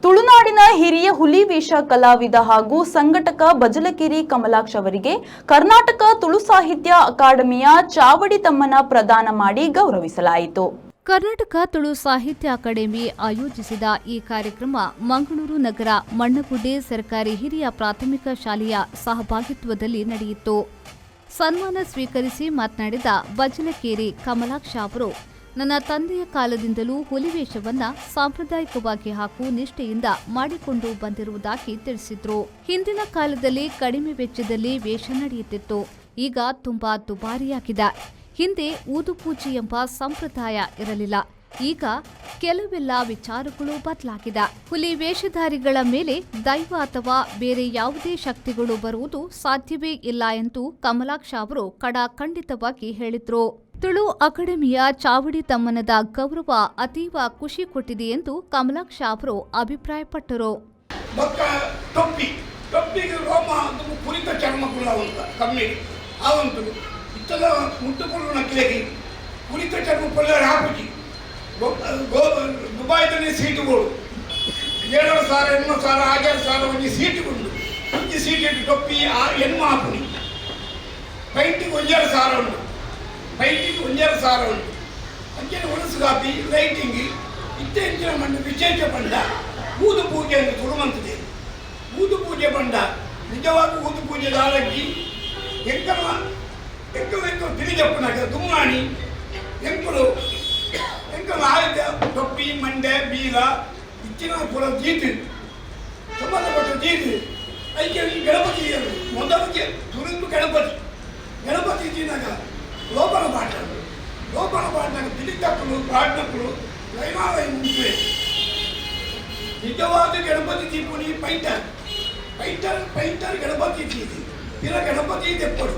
ತುಳುನಾಡಿನ ಹಿರಿಯ ಹುಲಿವೇಷ ಕಲಾವಿದ ಹಾಗೂ ಸಂಘಟಕ ಬಜಲಕೇರಿ ಕಮಲಾಕ್ಷ ಅವರಿಗೆ ಕರ್ನಾಟಕ ತುಳು ಸಾಹಿತ್ಯ ಅಕಾಡೆಮಿಯ ಚಾವಡಿ ತಮ್ಮನ ಪ್ರದಾನ ಮಾಡಿ ಗೌರವಿಸಲಾಯಿತು. ಕರ್ನಾಟಕ ತುಳು ಸಾಹಿತ್ಯ ಅಕಾಡೆಮಿ ಆಯೋಜಿಸಿದ ಈ ಕಾರ್ಯಕ್ರಮ ಮಂಗಳೂರು ನಗರ ಮಣ್ಣಗುಡ್ಡೆ ಸರ್ಕಾರಿ ಹಿರಿಯ ಪ್ರಾಥಮಿಕ ಶಾಲೆಯ ಸಹಭಾಗಿತ್ವದಲ್ಲಿ ನಡೆಯಿತು. ಸನ್ಮಾನ ಸ್ವೀಕರಿಸಿ ಮಾತನಾಡಿದ ಬಜಲಕೇರಿ ಕಮಲಾಕ್ಷ ಅವರು, ನನ್ನ ತಂದೆಯ ಕಾಲದಿಂದಲೂ ಹುಲಿವೇಷವನ್ನ ಸಾಂಪ್ರದಾಯಿಕವಾಗಿ ಹಾಗೂ ನಿಷ್ಠೆಯಿಂದ ಮಾಡಿಕೊಂಡು ಬಂದಿರುವುದಾಗಿ ತಿಳಿಸಿದ್ರು. ಹಿಂದಿನ ಕಾಲದಲ್ಲಿ ಕಡಿಮೆ ವೆಚ್ಚದಲ್ಲಿ ವೇಷ ನಡೆಯುತ್ತಿತ್ತು. ಈಗ ತುಂಬಾ ದುಬಾರಿಯಾಗಿದೆ. ಹಿಂದೆ ಊದುಪೂಜೆ ಎಂಬ ಸಂಪ್ರದಾಯ ಇರಲಿಲ್ಲ. ಈಗ ಕೆಲವೆಲ್ಲ ವಿಚಾರಗಳು ಬದಲಾಗಿದೆ. ಹುಲಿ ವೇಷಧಾರಿಗಳ ಮೇಲೆ ದೈವ ಅಥವಾ ಬೇರೆ ಯಾವುದೇ ಶಕ್ತಿಗಳು ಬರುವುದು ಸಾಧ್ಯವೇ ಇಲ್ಲ ಎಂದು ಕಮಲಾಕ್ಷ ಅವರು ಖಂಡಿತವಾಗಿ ಹೇಳಿದ್ರು. ತುಳು ಅಕಾಡೆಮಿಯ ಚಾವಡಿ ತಮ್ಮನದ ಗೌರವ ಅತೀವ ಖುಷಿ ಕೊಟ್ಟಿದೆ ಎಂದು ಕಮಲಾಕ್ಷ ಅವರು ಅಭಿಪ್ರಾಯಪಟ್ಟರು. ದುಬಾಯಿದಲ್ಲಿ ಸೀಟುಗಳು 7,000 8,000 6,000 ಒಂದು ಸೀಟುಗಳು ಒಂದು ಸೀಟು ಟೊಪ್ಪಿ ಹೆಣ್ಣು ಹಾಕುನಿ ಪೈಂಟಿಗೆ 1,000 ಉಂಟು ಪೈಂಟಿಗೆ 1,000 ಉಂಟು ಅಂಚನೆ ಉಣಸು ಕಾಪಿ ಲೈಟಿಂಗ್ ಇತ್ತೆಂಚಿನ ಮಂಡ ವಿಶೇಷ ಬಂಡ ಊದು ಪೂಜೆ ಎಂದು ತುಳುವಂತದೆ. ಊದು ಪೂಜೆ ಬಂಡ ನಿಜವಾಗಿ ಊದು ಪೂಜೆ ದಾಳಜ್ಜಿ ಎಂಕಲ ತಿಳಿಜಪ್ಪನಾಗ ದುಮ್ಮಾಣಿ ಎಂಕಲು ಆಯ್ದ ಟೊಪ್ಪಿ ಮಂಡೆ ಬೀರ ಇಚ್ಚಿನ ಪುರ ಜೀತು ಸಂಬಂಧಪಟ್ಟ ಜೀತು ಅದಕ್ಕೆ ಗಣಪತಿ ಮೊದಲಿಗೆ ತುಳಿದು ಗಣಪತಿ ಇದ್ದಿನಾಗ ಲೋಪನ ಪಾಠನಾಗ ತಿಳಿತಕ್ಕಳು ಪಾಠನಕ್ಕಳು ಲೈನಾಲಯ ಮುಂಚೆ ನಿಜವಾದ ಗಣಪತಿ ದೀಪುನಿ ಪೈಂಟರ್ ಗಣಪತಿ ತೀದಿ ಇರ ಗಣಪತಿ ತೆಪ್ಪಡು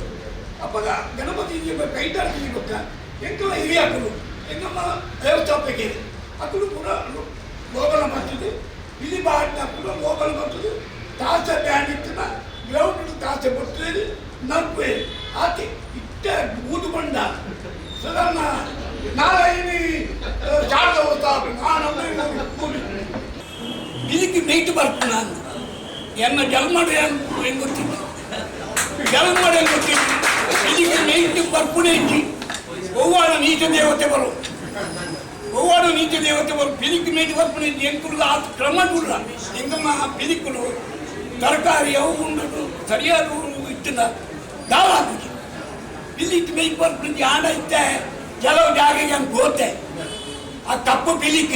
ಅಪ್ಪಗ ಗಣಪತಿ ದೀಪ ಪೈಂಟರ್ ತೀಗೊತ್ತ ಎಂಕಲ ಹಿರಿಯಾಕಲು ಎಂಕಮ್ಮ ವ್ಯವಸ್ಥಾಪಕ ಅಕ್ಕಳು ಕೂಡ ಲೋಕಲ ಬರ್ತದೆ ಇಲ್ಲಿ ಬಾಡಿನ ಕೂಡ ಲೋಕಲ ಬರ್ತದೆ ತಾಸ ಬ್ಯಾಂಡ್ ಇತ್ತಿನ ಗ್ರೌಂಡ್ ತಾಸ ಬರ್ತದೆ ನಲ್ಪೆ ಆತೆ ಇಟ್ಟ ಊದು ಬಂಡ ಸಾಧಾರಣ ನಾಳೆ ಚಾರ್ಜ್ ಹೋಗ್ತಾ ಇದಕ್ಕೆ ನೈಟ್ ಬರ್ತೀನಿ ನಾನು ಎನ್ನ ಜಲ್ಮಾಡ ಹೆಂಗೆ ಗೊತ್ತಿತ್ತು ಜಲ್ಮಾಡ ಹೆಂಗೆ ಗೊತ್ತಿತ್ತು ಇದಕ್ಕೆ ನೈಟ್ ಬರ್ಪುಣೆ ಇಚ್ಚಿ ಒವ್ವಾಡ ನೀಚ ದೇವತೆ ಬರು ಪಿಲಿಕ್ ಮೇಟಿ ಬರ್ಪುಣೆ ಎಂಕುಲು ಆ ಕ್ರಮ ಕೂಡ ಎಂಕಮ್ಮ ಪಿಲಿಕ್ಕುಲು ತರಕಾರಿ ಅವು ಉಂಡು ಸರಿಯಾದ ಇಟ್ಟಿನ ದಾಳ ಹಾಕಿ ಪಿಲಿಕ್ ಮೇಯ್ಕ್ ಬರ್ಪುಣೆ ಆಡ ಇತ್ತೆ ಕೆಲವು ಜಾಗೆಗೆ ಹಂಗೆ ಗೋತೆ ಆ ಕಪ್ಪು ಪಿಲಿಕ್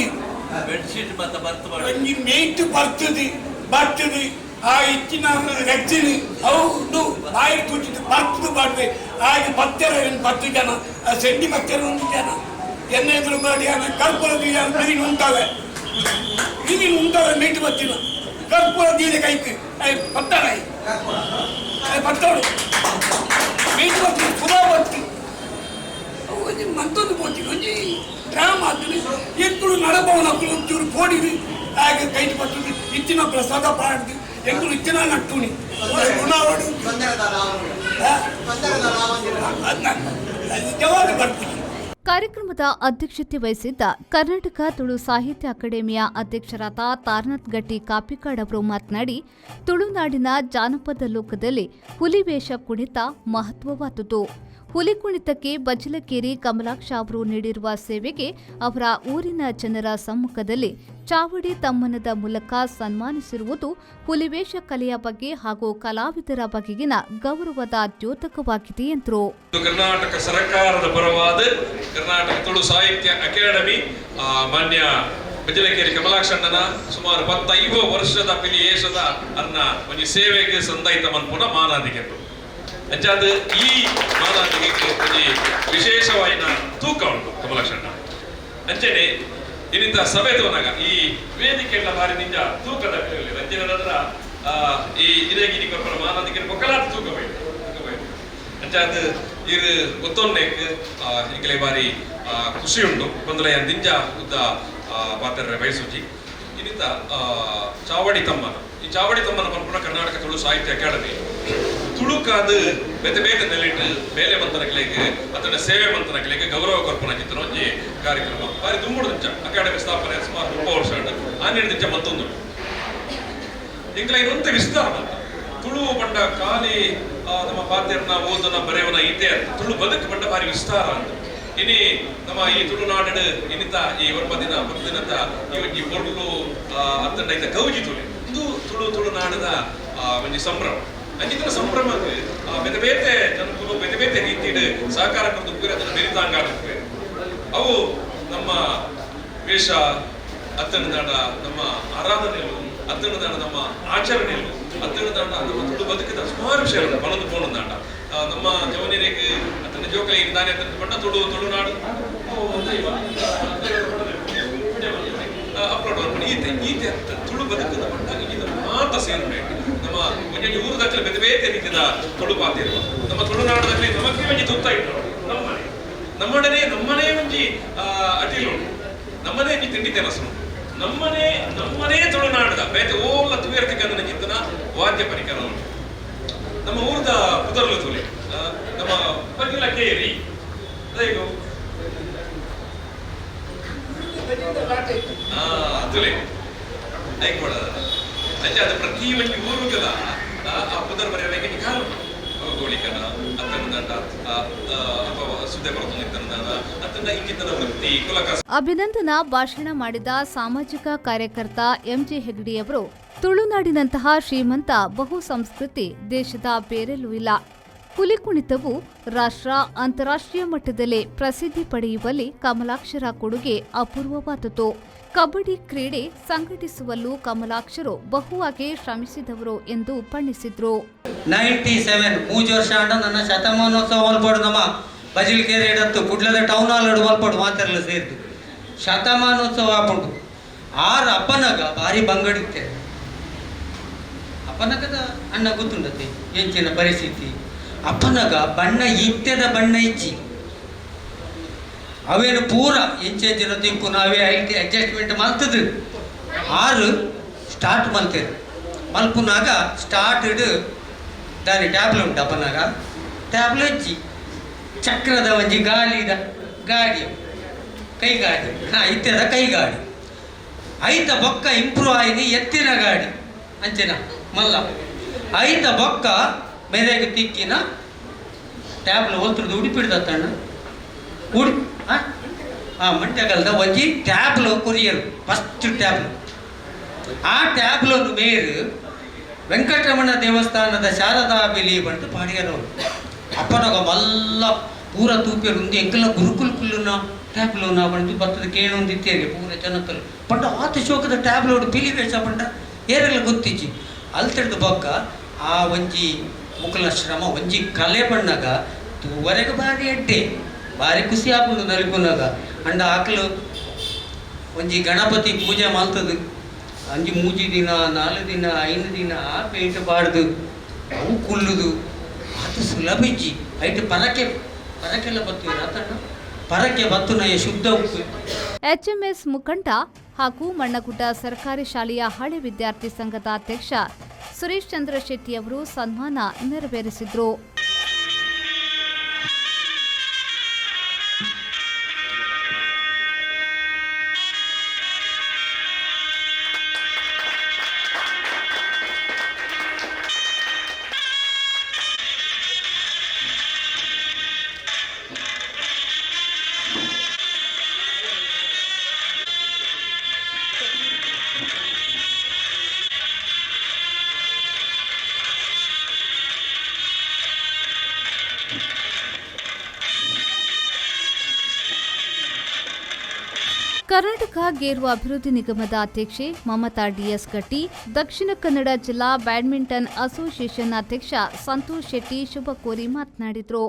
ಮೇಯ್ಟ್ ಬರ್ತದೆ ಆ ಇಚ್ಚಿನ ರೆಕ್ಸಿನಿ ಹೌದು ಬಾಯಿ ತುಚ್ಚಿದ್ದು ಬರ್ತದು ಬಾಡ್ವೆ ಹಾಗೆ 10 ಜನ ಸೆಂಡಿ 1 ಜನ ಎಣ್ಣೆ ಎದುರು ಮಾಡಿ ಕರ್ಪೂರ ಬೀಜ ಬಿರಿನು ಉಂಟಾವೆ ಮೇಯ್ಟ್ ಬರ್ತೀನ ಕರ್ಪೂರ ಬೀಜ ಕೈಗೆ ಪತ್ತಾರಾಯಿ ಪತ್ತಾಡು ಮೇಯ್ಟ್ ಬರ್ತೀನಿ ಸುಧಾ ಬರ್ತೀನಿ ಮತ್ತೊಂದು ಬೋಟಿ ಒಂಜಿ ಡ್ರಾಮಾ ಆಗ್ತದೆ ಎಂಕುಳು ನಡಭವನ ಒಂಚೂರು ಕೋಡಿರಿ ಹಾಗೆ ಕೈಟ್ ಬರ್ತದೆ ಇಚ್ಚಿನ ಪ್ರಸಾದ ಪಾಡ್ದು ಎಂಕುಳು ಇಚ್ಚಿನ ನಟ್ಟುನಿ ಗುಣವಾಡು ನಿಜವಾದ ಬರ್ತೀನಿ. ಕಾರ್ಯಕ್ರಮದ ಅಧ್ಯಕ್ಷತೆ ವಹಿಸಿದ್ದ ಕರ್ನಾಟಕ ತುಳು ಸಾಹಿತ್ಯ ಅಕಾಡೆಮಿಯ ಅಧ್ಯಕ್ಷರಾದ ತಾರನಾಥ್ ಗಟ್ಟಿ ಕಾಪಿಕಾಡ್ ಅವರು ಮಾತನಾಡಿ, ತುಳುನಾಡಿನ ಜಾನಪದ ಲೋಕದಲ್ಲಿ ಹುಲಿವೇಷ ಕುಣಿತ ಮಹತ್ವವಾದುದು. ಹುಲಿ ಕುಣಿತಕ್ಕೆ ಬಜಲಕೇರಿ ಕಮಲಾಕ್ಷ ಅವರು ನೀಡಿರುವ ಸೇವೆಗೆ ಅವರ ಊರಿನ ಜನರ ಸಮ್ಮುಖದಲ್ಲಿ ಚಾವಡಿ ತಮ್ಮನದ ಮೂಲಕ ಸನ್ಮಾನಿಸಿರುವುದು ಹುಲಿವೇಷ ಕಲೆಯ ಬಗ್ಗೆ ಹಾಗೂ ಕಲಾವಿದರ ಬಗೆಗಿನ ಗೌರವದ ದ್ಯೋತಕವಾಗಿದೆ ಎಂದರು. ಕರ್ನಾಟಕ ಸರ್ಕಾರದ ಪರವಾದ ಕರ್ನಾಟಕ ತುಳು ಸಾಹಿತ್ಯ ಅಕಾಡೆಮಿ ಮಾನ್ಯ ಬಜಲಕೇರಿ ಕಮಲಾಕ್ಷಣ್ಣನ ಸುಮಾರು 15 ವರ್ಷದ ಪಿಲಿಯೇಷದ ಅನ್ನ ಒಂದು ಸೇವೆಗೆ ಸಂದೈತ ಮನ್ಪುನ ಮಾನಾದಿಗೆ ಅಂಚಾದ ಈ ಮಾನಾದಿಗೆ ವಿಶೇಷವಾಯಿನ ತೂಕ ಉಂಟು ಕಮಲಾಕ್ಷಣ್ಣ ಅಂಚನೆ ಇನ್ನಿಂದ ಸಭೆತವನಾಗ ಈ ವೇದಿಕೆ ಎಲ್ಲ ಬಾರಿ ನಿಂಜ ತೂಕದ ಅಂಚಿನ ನಂತರ ಈ ಇದೇಗಿನಿ ಕೊಪ್ಪಳ ಮಾನಾದಿಗೆ ಪೊಕ್ಕಲಾದ ತೂಕ ಬೈತು ಅಂಚಾದ ಇರು ಗೊತ್ತೊನ್ನೆಕ್ ಈಗಲೇ ಬಾರಿ ಖುಷಿ ಉಂಟು ಬಂದಲಯ ನಿಂಜ ಉದ್ದ ಪಾತ್ರ ಬಯಸುಜಿ ಇನ್ನಿಂದ ಚಾವಡಿ ತಮ್ಮನ ಈ ಚಾವಡಿ ತಮ್ಮನ ಪಂಪುಣ ಕರ್ನಾಟಕ ತುಳು ಸಾಹಿತ್ಯ ಅಕಾಡೆಮಿ ತುಳುಕಾದ ಬೇತ ನೆಲ್ಲಿಟ್ಟು ಬೇಲೆ ಮಂತನಗಳಿಗೆ ಅದರ ಸೇವೆ ಮಂತನಗಳಿಗೆ ಗೌರವ ಕೊರ್ಪಣ ಚಿತ್ರ ಒಂಜಿ ಕಾರ್ಯಕ್ರಮ ಬಾರಿ ದುಂಬುಡು ಅಕಾಡೆಮಿ ಸ್ಥಾಪನೆ ಸುಮಾರು 30 ವರ್ಷ ಆನೇಳು ಮತ್ತೊಂದು ಎಂಕ್ಲ ಇನ್ನೊಂದು ವಿಸ್ತಾರ ತುಳು ಪಂಡ ಖಾಲಿ ನಮ್ಮ ಪಾತ್ರೆನ ಓದನ ಬರೆಯವನ ಈತೆ ತುಳು ಬದುಕು ಪಂಡ ಭಾರಿ ವಿಸ್ತಾರ ಅಂತ ಇನಿ ನಮ್ಮ ಈ ತುಳುನಾಡು ಇನ್ನಿತ ಈ ದಿನ ಈ ಬೊರ್ಲು ಅತ್ತಂಡ ಇದ್ದ ಗೌಜಿ ತುಳು ಇದು ತುಳುನಾಡದ ಒಂದು ಸಂಭ್ರಮ ಅಂಚಿನ ಸಂಭ್ರಮಕ್ಕೆ ಬೇತೆ ಬೇತೆ ಜನಕ್ಕೂ ಬೇತೆ ಬೇತೆ ರೀತಿಯ ಸಹಕಾರ ಕೊಟ್ಟು ಅದನ್ನು ಬೆರಿತಾಂಗ ಅವು ನಮ್ಮ ವೇಷ ಅತ್ತಣದಾಡ ನಮ್ಮ ಆರಾಧನೆಗಳು ಅತ್ತಣದಾಡ ನಮ್ಮ ಆಚರಣೆಗಳು ಅತ್ತಣದಾಡ ನಮ್ಮ ತುಳು ಬದುಕಿದ ಸುಮಾರು ವಿಷಯಗಳು ಮನದು ಪೋಣದಾಡ ನಮ್ಮ ಜವನಿರಿಗೆ ಅತ್ತನ ಜೋಕಲಿ ಇದ್ದಾನೆ ಅಂತ ಪಂಡ ತುಳುನಾಡು ಅಪ್ಲೋಡ್ ಮಾಡಿ ಈತೆ ತುಳು ಬದುಕಿದ ಪಂಡ ಇದು ಮಾತ್ರ ಸೇರಬೇಕು ನಮ್ಮ ಒಂಜಿ ಊರದಲ್ಲಿ ಬೇರೆ ಬೇರೆ ರೀತಿಯ ತುಳು ಪಾತಿರುವ ನಮ್ಮ ತುಳುನಾಡದಲ್ಲಿ ನಮಗೆ ಒಂಜಿ ತುತ್ತ ಇಟ್ಟು ನಮ್ಮನೇ ಒಂಜಿ ಅಟಿಲು ನಮ್ಮದೇ ಒಂಜಿ ತಿಂಡಿ ತೆನಸು ನಮ್ಮನೇ ತುಳುನಾಡದ ಬೇತೆ ಓಲ್ಲ ತುವೇರ್ತಿ ಕನ್ನಡ ಚಿಂತನ ವಾದ್ಯ ಪರಿಕರ ನಮ್ಮ ಊರದ ಪುದರ್ಲು ತುಲೆ ನಮ್ಮ ಬಗಿಲ ಕೇರಿ ತುಲೆ ಐಕೊಡ ಅಂಚೆ ಅದು ಪ್ರತಿ ಒಂಜಿ ಊರುಗಲ ಆ ಪುದರ್ ಬರೆಯಬೇಕು ಕಾರಣ ಗೋಳಿಕನ ಅತ್ತನದಂಡ ಸುದ್ದೆ ಬರ್ತಂದ ಅತ್ತನ ಇಂಗಿತನ ವೃತ್ತಿ ಕುಲಕ ಅಭಿನಂದನಾ ಭಾಷಣ ಮಾಡಿದ ಸಾಮಾಜಿಕ ಕಾರ್ಯಕರ್ತ ಎಂಜೆ ಹೆಗ್ಡೆಯವರು ತುಳುನಾಡಿನಂತಹ ಶ್ರೀಮಂತ ಬಹು ಸಂಸ್ಕೃತಿ ದೇಶದ ಬೇರೆಲ್ಲೂ ಇಲ್ಲ. ಹುಲಿಕುಣಿತವು ರಾಷ್ಟ್ರ ಅಂತಾರಾಷ್ಟ್ರೀಯ ಮಟ್ಟದಲ್ಲಿ ಪ್ರಸಿದ್ಧಿ ಪಡೆಯುವಲ್ಲಿ ಕಮಲಾಕ್ಷರ ಕೊಡುಗೆ ಅಪೂರ್ವವಾದುದು. ಕಬಡ್ಡಿ ಕ್ರೀಡೆ ಸಂಘಟಿಸುವಲ್ಲೂ ಕಮಲಾಕ್ಷರು ಬಹುವಾಗಿ ಶ್ರಮಿಸಿದವರು ಎಂದು ಬಣ್ಣಿಸಿದ್ರು. 97 ಮೂಜು ವರ್ಷ ಆಂಡ ನನ್ನ ಶತಮಾನೋತ್ಸವ ಮಲ್ಪಡು ನಮ್ಮ ಬಜಿಲ್ಕೆರೆ ಇಡತ್ತು ಕುಡ್ಲದ ಟೌನ್ ಹಾಲ್ ಇಡು ಮಲ್ಪಡು ಮಾತೆಲ್ಲ ಸೇರಿತು ಶತಮಾನೋತ್ಸವ ಆಪುಂಡು ಆರು ಅಪ್ಪನಗ ಭಾರಿ ಬಂಗಡಿತ್ತೆ ಅಪ್ಪನಗದ ಅಣ್ಣ ಗೊತ್ತುಂಡತೆ ಎಂಚಿನ ಪರಿಸ್ಥಿತಿ ಅಪ್ಪನಗ ಬಣ್ಣ ಇತ್ತೆದ ಬಣ್ಣ ಇಚ್ಚಿ ಅವೇನು ಪೂರ ಎಂಚೆಂಚಿನ ತಿಕ್ಕು ನಾವೇ ಐಟಿ ಅಡ್ಜಸ್ಟ್ಮೆಂಟ್ ಮಲ್ತದು ಆರು ಸ್ಟಾರ್ಟ್ ಮಲ್ತೇರು ಮಲ್ಪುನಾಗ ಸ್ಟಾರ್ಟ್ ಇಡು ದಾರಿ ಟ್ಯಾಬ್ಲು ಉಂಟು ಅಪ್ಪನಾಗ ಟ್ಯಾಬ್ಲು ಹಚ್ಚಿ ಚಕ್ರದ ಒಂಜಿ ಗಾಲಿದ ಗಾಡಿ ಕೈಗಾಡಿ ಇತ್ತೆದ ಕೈಗಾಡಿ ಐತ ಬೊಕ್ಕ ಇಂಪ್ರೂವ್ ಆಯ್ದು ಎತ್ತಿನ ಗಾಡಿ ಅಂಚಿನ ಮಲ್ಲ ಐತ ಬೊಕ್ಕ ಮೆರೆಗೆ ತಿಕ್ಕಿನ ಟ್ಯಾಬ್ಲು ಒಲ್ತರದು ಉಡುಪಿಡ್ದಣ್ಣ ಮಂಟ್ಯಗಲ್ದ ಒಂಜಿ ಟ್ಯಾಬ್ಲು ಕೊರಿಯರು ಫಸ್ಟ್ ಟ್ಯಾಬ್ಲು ಆ ಟ್ಯಾಬ್ಲನ್ನು ಮೇರು ವೆಂಕಟರಮಣ ದೇವಸ್ಥಾನದ ಶಾರದಾ ಬೆಲಿ ಬಂದು ಪಾಡಿಯರವರು ಅಪ್ಪನಗ ಮಲ್ಲ ಪೂರ ತೂಪಿಯರು ಒಂದು ಎಂಕಲ್ಲ ಗುರುಕುಲ್ ಕುಲ್ಲುನ ಟ್ಯಾಬ್ಲೋನ ಬಂದು ಬರ್ತದ ಕೇಳೊಂದಿತ್ತೇರಿ ಪೂರ ಜನಕ್ಕಲು ಪಂಡ ಆತ ಶೋಕದ ಟ್ಯಾಬ್ಲೋಡು ಪಿಲಿ ವೇಷ ಪಂಡ ಏರೆಲ್ಲ ಗೊತ್ತಿಚ್ಚಿ ಅಲ್ತಡ್ದು ಬೊಕ್ಕ ಆ ಒಂಜಿ ಮುಕುಲ ಶ್ರಮ ಒಂಜಿ ಕಲೆ ಬಣ್ಣಗ ತೂವರೆಗೆ ಭಾರಿ ಅಡ್ಡೆ ಭಾರಿ ಖುಷಿ ಆಪುಂಡು ನಲಿಪುನಾಗ ಅಂಡ ಆಕಲು ಒಂಜಿ ಗಣಪತಿ ಪೂಜೆ ಮಲ್ತದು ಅಂಜಿ 3 ದಿನ 4 ದಿನ 5 ದಿನ ಆ ಪೇಂಟ್ ಬಾಡ್ದು ಅವು ಕುಲ್ಲುದು ಅದು ಸುಲಭ ಇಜ್ಜಿ ಐಟು ಪರಕ್ಕೆಲ್ಲ ಬತ್ತು ರತಣ್ಣ ಪರಕ್ಕೆ ಬತ್ತು ನಯ ಶುದ್ಧ ಉಪ್ಪು. ಎಚ್ಎಂಎಸ್ ಮುಖಂಡ ಹಾಗೂ ಮಣ್ಣಗುಡ್ಡ ಸರ್ಕಾರಿ ಶಾಲೆಯ ಹಳೆ ವಿದ್ಯಾರ್ಥಿ ಸಂಘದ ಅಧ್ಯಕ್ಷ ಸುರೇಶ್ ಚಂದ್ರ ಶೆಟ್ಟಿ ಅವರು ಸನ್ಮಾನ ನೆರವೇರಿಸಿದ್ರು. ಕರ್ನಾಟಕ ಗೇರು ಅಭಿವೃದ್ಧಿ ನಿಗಮದ ಅಧ್ಯಕ್ಷೆ ಮಮತಾ ಡಿಎಸ್ ಗಟ್ಟಿ, ದಕ್ಷಿಣ ಕನ್ನಡ ಜಿಲ್ಲಾ ಬ್ಯಾಡ್ಮಿಂಟನ್ ಅಸೋಸಿಯೇಷನ್ ಅಧ್ಯಕ್ಷ ಸಂತೋಷ್ ಶೆಟ್ಟಿ ಶುಭ ಕೋರಿ ಮಾತನಾಡಿದರು.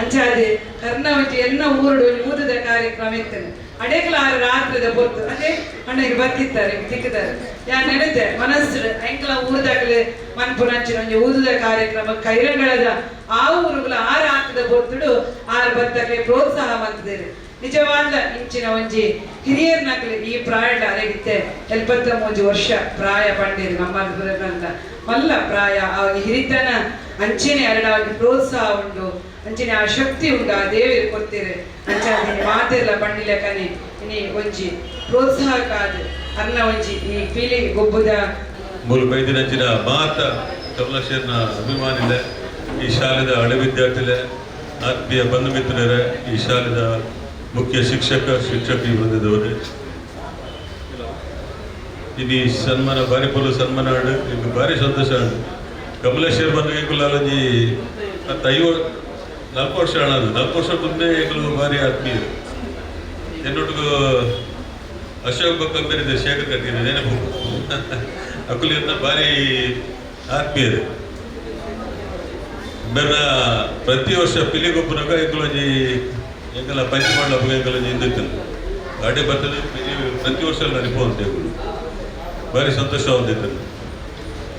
ಅಂಚಾದೆ ಕರ್ನಾಟಕ ಎನ್ನ ಊರುಡು ಊದದ ಕಾರ್ಯಕ್ರಮ ಇರ್ತೇನೆ ಅಡೇಕಲ ರಾತ್ರಿದ ಬೊತ್ತು ಅದೇ ಅಣ್ಣಗೆ ಬರ್ತಿದ್ದಾರೆ ಸಿಕ್ಕಿದ್ದಾರೆ ಯಾ ನೆನೆದೆ ಮನಸ್ಸು ಎಂಕಲ ಊರದಾಗಲೇ ಮನ್ಪುರಂಚಿನ ಒಂಜಿ ಊದದ ಕಾರ್ಯಕ್ರಮ ಕೈರಂಗಳದ ಆ ಊರುಗಳ ಆ ರಾತ್ರಿದ ಬೊತ್ತುಡು ಆರು ಬತ್ತಕ್ಕೆ ಪ್ರೋತ್ಸಾಹ ಮಾಡ್ತಿದ್ದೇನೆ. ನಿಜವಾದ ಇಂಚಿನ ಒಂಜಿ ಹಿರಿಯರ್ನಾಗಲಿ ಈ ಪ್ರಾಯದ ಅರೆಗಿತ್ತೆ 73 ವರ್ಷ ಪ್ರಾಯ ಪಂಡಿರು ನಮ್ಮ ಮಲ್ಲ ಪ್ರಾಯ ಆ ಹಿರಿತನ ಅಂಚಿನ ಎರಡಾಗಿ ಪ್ರೋತ್ಸಾಹ ಉಂಟು ಅಂಚಿನ ಆ ಶಕ್ತಿ ಉಂಟು ಆ ದೇವರು ಕೊಡ್ತೀರಿ ಅಂಚಾದ ಮಾತೆಲ್ಲ ಪಂಡಿಲ ಕನಿ ಇನಿ ಒಂಜಿ ಪ್ರೋತ್ಸಾಹ ಕಾದು ಅನ್ನ ಒಂಜಿ ಈ ಪೀಳಿಗೆ ಗೊಬ್ಬುದ ಮೂಲ ಬೈದಿನಂಚಿನ ಮಾತ ಕಮಲಾಕ್ಷರನ ಅಭಿಮಾನಿಲೆ ಈ ಶಾಲೆದ ಹಳೆ ವಿದ್ಯಾರ್ಥಿಲೆ ಆತ್ಮೀಯ ಬಂಧು ಮಿತ್ರರೇ ಈ ಶಾಲೆದ ಮುಖ್ಯ ಶಿಕ್ಷಕಿ ಬಂದಿದ್ದವರು ಇದು ಸನ್ಮಾನ ಬಾರಿ ಪೊಲು ಸನ್ಮಾನ ಆಡು ಈಗ ಭಾರಿ ಸಂತೋಷ ಆಡು ಕಮಲೇಶ್ವರ್ ಬಂದು ಕುಲಾಲಜಿ 4 ವರ್ಷ ಆಣದು 4 ವರ್ಷ ಮುಂದೆ ಈಗಲೂ ಭಾರಿ ಆತ್ಮೀಯ ಎನ್ನೊಟ್ಟಿಗೂ ಅಶೋಕ್ ಬಕ್ಕಂಬೇರಿದೆ ಶೇಖರ್ ಕಟ್ಟಿದೆ ನೆನಪು ಅಕುಲಿಂದ ಭಾರಿ ಆತ್ಮೀಯರು ಬೆನ್ನ ಪ್ರತಿ ವರ್ಷ ಪಿಲಿಗೊಬ್ಬನಾಗ ಎಂಕಲಜಿ ಎಂಕಲ ಪಂಚಮಾಡ ಎಂಕಲಜಿ ಹಿಂದಿತ್ತು ಗಾಡಿ ಬರ್ತದೆ ಪ್ರತಿ ವರ್ಷ ನೆನಪು ಭಾರಿ ಸಂತೋಷವಾಗಿತ್ತು.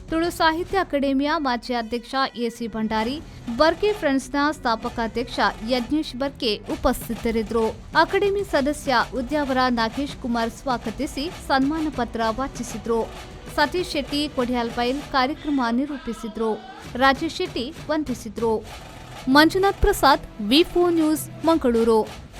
ತುಳು ಸಾಹಿತ್ಯ ಅಕಾಡೆಮಿಯ ಮಾಜಿ ಅಧ್ಯಕ್ಷ ಎಸಿ ಭಂಡಾರಿ, ಬರ್ಕೆ ಫ್ರೆಂಡ್ಸ್ನ ಸ್ಥಾಪಕಾಧ್ಯಕ್ಷ ಯಜ್ಞೇಶ್ ಬರ್ಕೆ ಉಪಸ್ಥಿತರಿದ್ದರು. ಅಕಾಡೆಮಿ ಸದಸ್ಯ ಉದ್ಯಾವರ ನಾಗೇಶ್ ಕುಮಾರ್ ಸ್ವಾಗತಿಸಿ ಸನ್ಮಾನ ಪತ್ರ ವಾಚಿಸಿದ್ರು. ಸತೀಶ್ ಶೆಟ್ಟಿ ಕೊಡಿಯಾಲ್ಬೈಲ್ ಕಾರ್ಯಕ್ರಮ ನಿರೂಪಿಸಿದ್ರು. ರಾಜೇಶ್ ಶೆಟ್ಟಿ ವಂದಿಸಿದ್ರು. ಮಂಜುನಾಥ್ ಪ್ರಸಾದ್, ವಿ4 ನ್ಯೂಸ್, ಮಂಗಳೂರು.